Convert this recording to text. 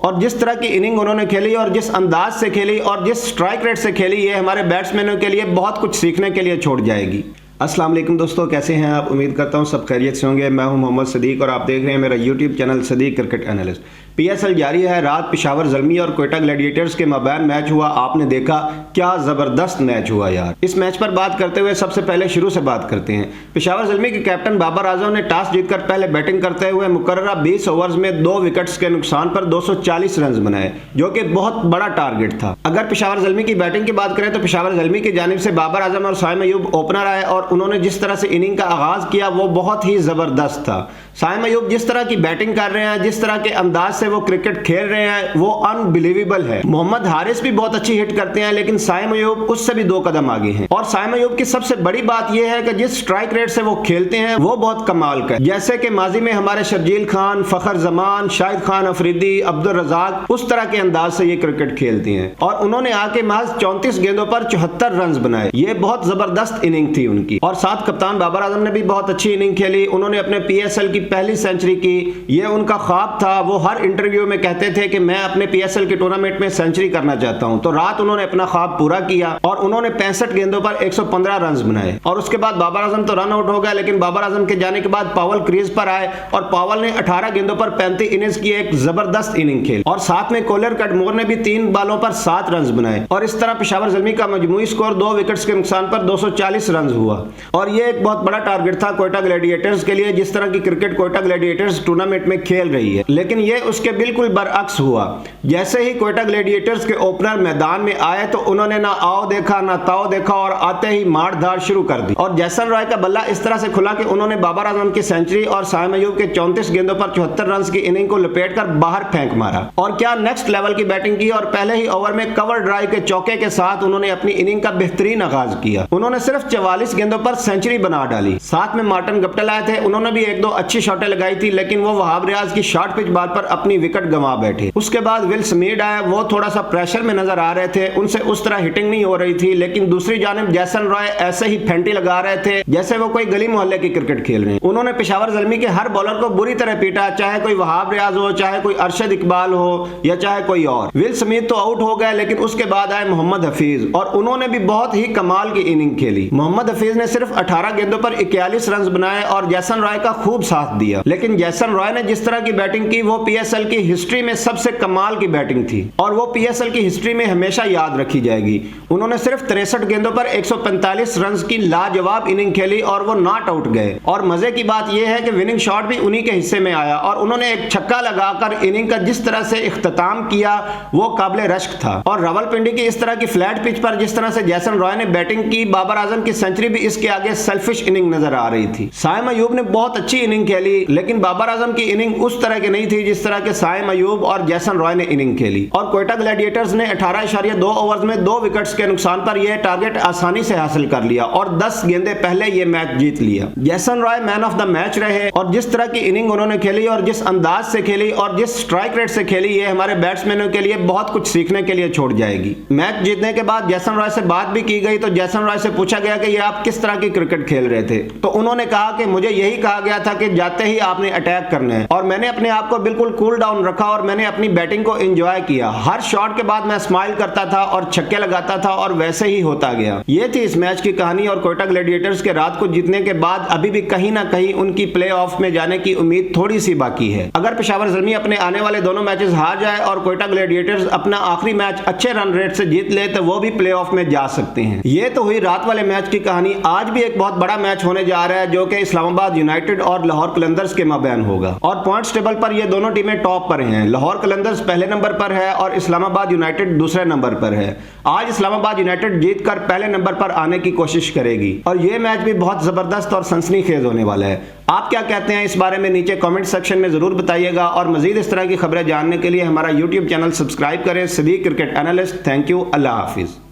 और जिस तरह की इनिंग उन्होंने खेली और जिस अंदाज से खेली और जिस स्ट्राइक रेट से खेली, ये हमारे बैट्समैनों के लिए बहुत कुछ सीखने के लिए छोड़ जाएगी। अस्सलाम वालेकुम दोस्तों, कैसे हैं आप? उम्मीद करता हूं सब खैरियत से होंगे। मैं हूं मोहम्मद सदीक और आप देख रहे हैं मेरा YouTube channel Sadiq cricket analyst. PSL जारी है। रात पेशावर ज़ल्मी और क्वेटा ग्लैडिएटर्स के माबैन मैच हुआ। आपने देखा क्या ज़बरदस्त मैच हुआ यार। इस मैच पर बात करते हुए सबसे पहले शुरू से बात करते हैं। पेशावर ज़ल्मी के कैप्टन बाबर आजम ने टॉस जीतकर पहले बैटिंग करते हुए मुकर्ररा 20 ओवर्स में 2 विकेट्स के नुकसान पर 240 रन बनाए, जो कि बहुत बड़ा टारगेट था। अगर पेशावर ज़ल्मी की बैटिंग की बात करें तो पेशावर ज़ल्मी की जानिब से बाबर आजम और साइम अयूब ओपनर आए और उन्होंने जिस तरह से इनिंग का आगाज किया वो बहुत ही जबरदस्त था। साइम अयूब जिस तरह की बैटिंग कर रहे हैं, जिस तरह के अंदाज से वो क्रिकेट खेल रहे हैं, वो अनबिलीवेबल है। मोहम्मद हारिस भी बहुत अच्छी हिट करते हैं, लेकिन साइम अयूब उससे भी 2 कदम आगे हैं। और साइम अयूब की सबसे बड़ी बात यह है कि जिस स्ट्राइक रेट से वो खेलते हैं वो बहुत कमाल का है। जैसे कि माजी में हमारे शर्जील खान, फखर जमान, शाहिद खान अफरीदी, अब्दुल रजाक उस तरह के अंदाज से ये क्रिकेट खेलते हैं। और उन्होंने आके महज 34 गेंदों पर 74 रन बनाए। ये बहुत जबरदस्त इनिंग थी उनकी। और साथ कप्तान बाबर आजम ने भी बहुत अच्छी इनिंग खेली। उन्होंने अपने पीएसएल की पहली सेंचुरी की। ये उनका ख्वाब था। वो हर इंटरव्यू में कहते थे कि मैं अपने पीएसएल के टूर्नामेंट में सेंचुरी करना चाहता हूं। तो रात उन्होंने अपना ख्वाब पूरा किया और उन्होंने 65 गेंदों पर 115 रन बनाए। और उसके बाद बाबर आजम तो रन आउट हो गया, लेकिन बाबर आजम के जाने के बाद पावल क्रीज पर आए और पावल ने 18 गेंदों पर 35 इनिंग्स की एक जबरदस्त इनिंग खेली। और साथ में कोलर कटमोर ने भी 3 बालों पर 7 रन बनाए। और इस तरह पेशावर ज़ल्मी का मजमूई स्कोर 2 विकेट्स के नुकसान पर 240 रन हुआ। और ये एक बहुत बड़ा टारगेट था क्वेटा ग्लैडिएटर्स के लिए, जिस तरह की क्रिकेट क्वेटा ग्लैडिएटर्स टूर्नामेंट में खेल रही है। लेकिन ये उसके बिल्कुल बरअक्स हुआ। जैसे ही क्वेटा ग्लैडिएटर्स के ओपनर मैदान में आए तो उन्होंने ना आओ देखा ना ताओ देखा और आते ही मार धाड़ शुरू कर दी। और जैसन रॉय का बल्ला इस तरह से खुला कि उन्होंने बाबर आजम की सेंचुरी और साइम अयूब के 34 गेंदों पर 74 रन की इनिंग को लपेटकर बाहर फेंक मारा। और क्या नेक्स्ट लेवल की बैटिंग की। और पहले ही ओवर में कवर ड्राइव के चौके के साथ उन्होंने अपनी इनिंग का बेहतरीन आगाज किया। उन्होंने सिर्फ 44 गेंदों पर सेंचुरी बना डाली। साथ में मार्टिन गप्टिल आए थे, उन्होंने भी 1-2 अच्छी शॉटें लगाई थी, लेकिन वो वहाब रियाज की शॉर्ट पिच बॉल पर अपनी विकेट गंवा बैठे। उसके बाद विल स्मीड आए, वो थोड़ा सा प्रेशर में नजर आ रहे थे, उनसे उस तरह हिटिंग नहीं हो रही थी। लेकिन दूसरी जानिब जैसन रॉय ऐसे ही फेंटी लगा रहे थे जैसे वो कोई गली मोहल्ले की क्रिकेट खेल रहे हैं। उन्होंने पेशावर ज़ल्मी के हर बॉलर को बुरी तरह पीटा, चाहे कोई वहाब रियाज हो, चाहे कोई अरशद इकबाल हो या चाहे कोई और। विल स्मिथ तो आउट हो गए, लेकिन उसके बाद आए मोहम्मद हफीज और उन्होंने भी बहुत ही कमाल की इनिंग खेली। मोहम्मद हफीज ने सिर्फ 18 गेंदों पर 41 रन बनाए और जैसन रॉय का खूब साथ दिया। लेकिन जैसन रॉय ने जिस तरह की बैटिंग की वो पीएसएल की हिस्ट्री में सबसे कमाल की बैटिंग थी और वो पीएसएल की हिस्ट्री में हमेशा याद रखी जाएगी। उन्होंने सिर्फ 63 गेंदों पर 145 रन की लाजवाब इनिंग खेली और वो नॉट आउट गए। और मजे की बात यह है कि विनिंग शॉट भी उन्हीं के हिस्से में आया और उन्होंने एक छक्का लगाकर इनिंग का जिस तरह से इख्तिताम किया वो काबिल रश्क था। और रावलपिंडी की इस तरह की फ्लैट पिच पर जिस तरह से जैसन रॉय ने बैटिंग की, बाबर आजम की सेंचुरी भी इसके आगे सेल्फिश इनिंग नजर आ रही थी। साइम अयूब ने बहुत अच्छी इनिंग खेली, लेकिन बाबर आजम की इनिंग उस तरह की नहीं थी जिस तरह के साइम अयूब और जैसन रॉय ने इनिंग खेली। और क्वेटा ग्लैडिएटर्स ने 18.2 ओवर्स में 2 विकेट्स के नुकसान पर यह टारगेट आसानी से हासिल कर लिया और 10 गेंदें पहले यह मैच जीत लिया। जैसन Roy man of the match रहे और जिस तरह की इनिंग उन्होंने खेली और जिस अंदाज से खेली और जिस स्ट्राइक रेट से खेली, ये हमारे बैट्समैनों के लिए बहुत कुछ सीखने के लिए छोड़ जाएगी। मैच जीतने के बाद जैसन रॉय से बात भी की गई तो जैसन रॉय से पूछा गया कि ये आप किस तरह की क्रिकेट खेल रहे थे, तो उन्होंने कहा कि मुझे यही कहा गया था कि जाते ही आपने अटैक करना है और मैंने अपने आप को बिल्कुल कूल डाउन रखा और मैंने अपनी बैटिंग को एंजॉय किया। हर शॉट के बाद मैं स्माइल करता था और छक्के लगाता था और वैसे ही होता गया। ये थी इस मैच की कहानी। और क्वेटा ग्लैडिएटर्स के रात को जीतने के बाद अभी भी कहीं ना कहीं उनकी प्लेऑफ में जाने की उम्मीद थोड़ी सी बाकी है। अगर पेशावर ज़ल्मी अपने आने वाले दोनों मैचेस हार जाए और क्वेटा ग्लैडिएटर्स अपना आखिरी मैच अच्छे रन रेट से जीत ले तो वो भी प्लेऑफ में जा सकते हैं। ये तो हुई रात वाले मैच की कहानी। आज भी एक बहुत बड़ा मैच होने जा रहा है जो कि इस्लामाबाद यूनाइटेड और लाहौर कलंदर्स के माबैन होगा। और पॉइंट्स टेबल पर ये दोनों टीमें टॉप पर हैं। लाहौर कलंदर्स पहले नंबर पर है और इस्लामाबाद यूनाइटेड दूसरे नंबर पर है। आज इस्लामाबाद यूनाइटेड जीतकर पहले नंबर पर आने की कोशिश करेगी और यह मैच भी बहुत जबरदस्त और सनसनीखेज होने वाला है। आप क्या कहते हैं इस बारे में नीचे कमेंट सेक्शन में जरूर बताइएगा और मजीद इस तरह की खबरें जानने के लिए हमारा यूट्यूब चैनल सब्सक्राइब करें, Sadiq cricket analyst. Thank you. Allah Hafiz.